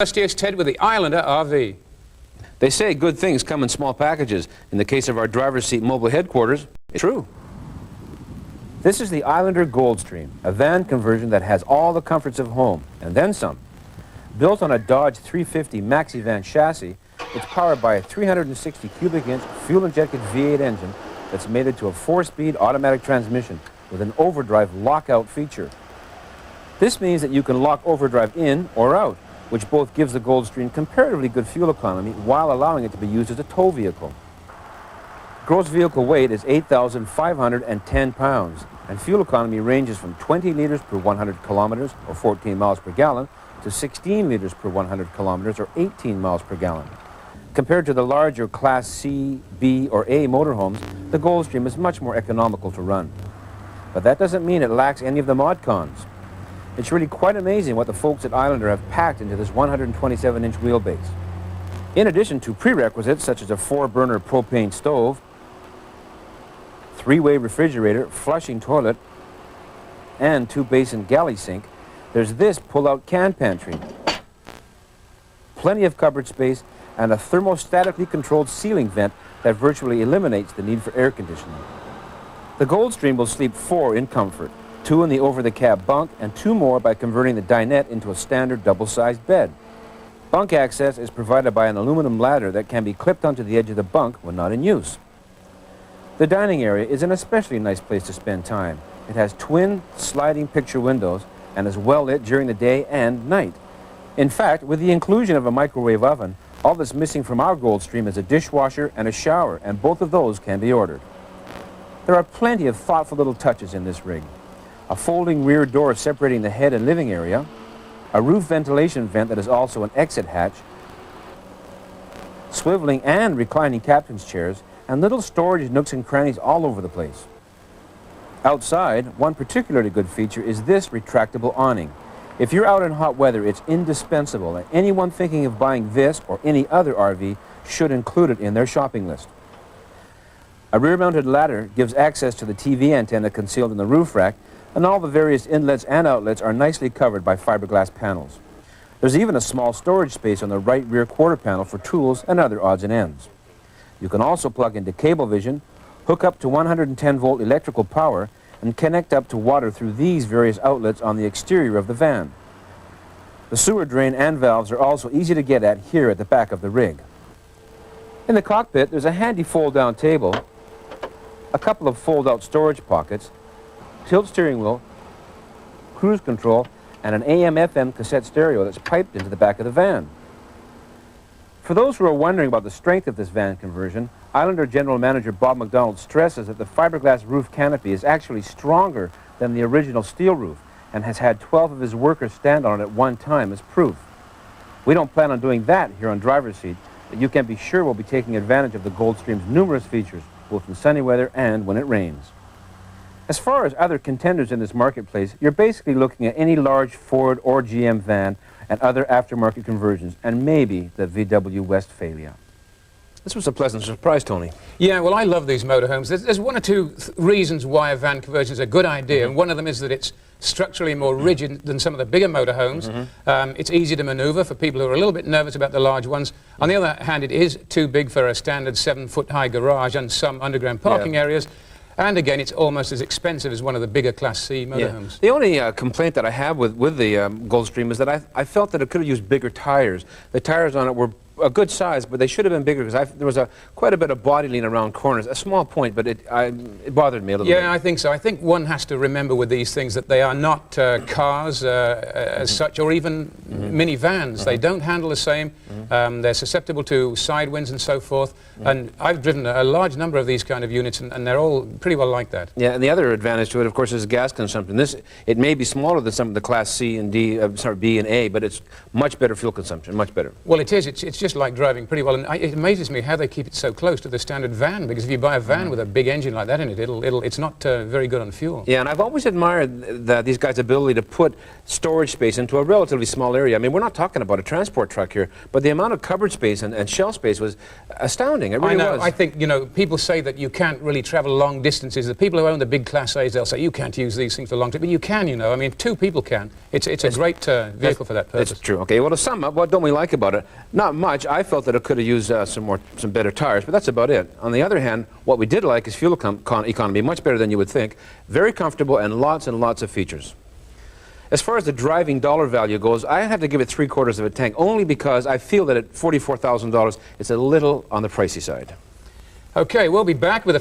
Here's Ted with the Islander RV. They say good things come in small packages. In the case of our driver's seat mobile headquarters, it's true. This is the Islander Goldstream, a van conversion that has all the comforts of home, and then some. Built on a Dodge 350 maxi van chassis, it's powered by a 360 cubic inch fuel-injected V8 engine that's mated to a 4-speed automatic transmission with an overdrive lockout feature. This means that you can lock overdrive in or out, which both gives the Goldstream comparatively good fuel economy while allowing it to be used as a tow vehicle. Gross vehicle weight is 8,510 pounds, and fuel economy ranges from 20 liters per 100 kilometers, or 14 miles per gallon, to 16 liters per 100 kilometers, or 18 miles per gallon. Compared to the larger Class C, B, or A motorhomes, the Goldstream is much more economical to run. But that doesn't mean it lacks any of the mod cons. It's really quite amazing what the folks at Islander have packed into this 127-inch wheelbase. In addition to prerequisites such as a 4-burner propane stove, 3-way refrigerator, flushing toilet, and 2-basin galley sink, there's this pull-out can pantry, plenty of cupboard space, and a thermostatically controlled ceiling vent that virtually eliminates the need for air conditioning. The Goldstream will sleep 4 in comfort, 2 in the over-the-cab bunk, and 2 more by converting the dinette into a standard double-sized bed. Bunk access is provided by an aluminum ladder that can be clipped onto the edge of the bunk when not in use. The dining area is an especially nice place to spend time. It has twin sliding picture windows and is well lit during the day and night. In fact, with the inclusion of a microwave oven, all that's missing from our Goldstream is a dishwasher and a shower, and both of those can be ordered. There are plenty of thoughtful little touches in this rig. A folding rear door separating the head and living area, a roof ventilation vent that is also an exit hatch, swiveling and reclining captain's chairs, and little storage nooks and crannies all over the place. Outside, one particularly good feature is this retractable awning. If you're out in hot weather, it's indispensable, and anyone thinking of buying this or any other RV should include it in their shopping list. A rear-mounted ladder gives access to the TV antenna concealed in the roof rack, and all the various inlets and outlets are nicely covered by fiberglass panels. There's even a small storage space on the right rear quarter panel for tools and other odds and ends. You can also plug into Cablevision, hook up to 110-volt electrical power, and connect up to water through these various outlets on the exterior of the van. The sewer drain and valves are also easy to get at here at the back of the rig. In the cockpit, there's a handy fold-down table, a couple of fold-out storage pockets, tilt steering wheel, cruise control, and an AM/FM cassette stereo that's piped into the back of the van. For those who are wondering about the strength of this van conversion, Islander General Manager Bob McDonald stresses that the fiberglass roof canopy is actually stronger than the original steel roof and has had 12 of his workers stand on it at one time as proof. We don't plan on doing that here on Driver's Seat, but you can be sure we'll be taking advantage of the Goldstream's numerous features, both in sunny weather and when it rains. As far as other contenders in this marketplace, you're basically looking at any large Ford or GM van and other aftermarket conversions, and maybe the VW Westphalia. This was a pleasant surprise, Tony. Yeah, well, I love these motorhomes. There's one or two reasons why a van conversion is a good idea, and one of them is that it's structurally more rigid than some of the bigger motorhomes. It's easy to maneuver for people who are a little bit nervous about the large ones. On the other hand, it is too big for a standard 7-foot-high garage and some underground parking areas. And again, it's almost as expensive as one of the bigger Class C motorhomes. Yeah. The only complaint that I have with the Goldstream is that I felt that it could have used bigger tires. The tires on it were a good size, but they should have been bigger because there was quite a bit of body lean around corners. A small point, but it bothered me a little bit. Yeah, I think so. I think one has to remember with these things that they are not cars as such, or even minivans. They don't handle the same. They're susceptible to side winds and so forth. And I've driven a large number of these kind of units, and they're all pretty well like that. Yeah, and the other advantage to it, of course, is gas consumption. It may be smaller than some of the Class C and D, B and A, but it's much better fuel consumption, much better. Well, it is. It's just like driving pretty well, and it amazes me how they keep it so close to the standard van, because if you buy a van with a big engine like that in it, it's not very good on fuel. Yeah, and I've always admired these guys' ability to put storage space into a relatively small area. I mean, we're not talking about a transport truck here, but the amount of cupboard space and shelf space was astounding. It really I know. was. I think, you know, people say that you can't really travel long distances. The people who own the big Class A's, they'll say you can't use these things for long trips, but you can, you know. I mean, 2 people can. It's a great vehicle for that purpose. It's true. Okay, well, to sum up, what don't we like about it? Not much. I felt that it could have used some better tires, but that's about it. On the other hand, what we did like is fuel economy, much better than you would think. Very comfortable and lots of features. As far as the driving dollar value goes, I have to give it 3/4 of a tank, only because I feel that at $44,000, it's a little on the pricey side. Okay, we'll be back with a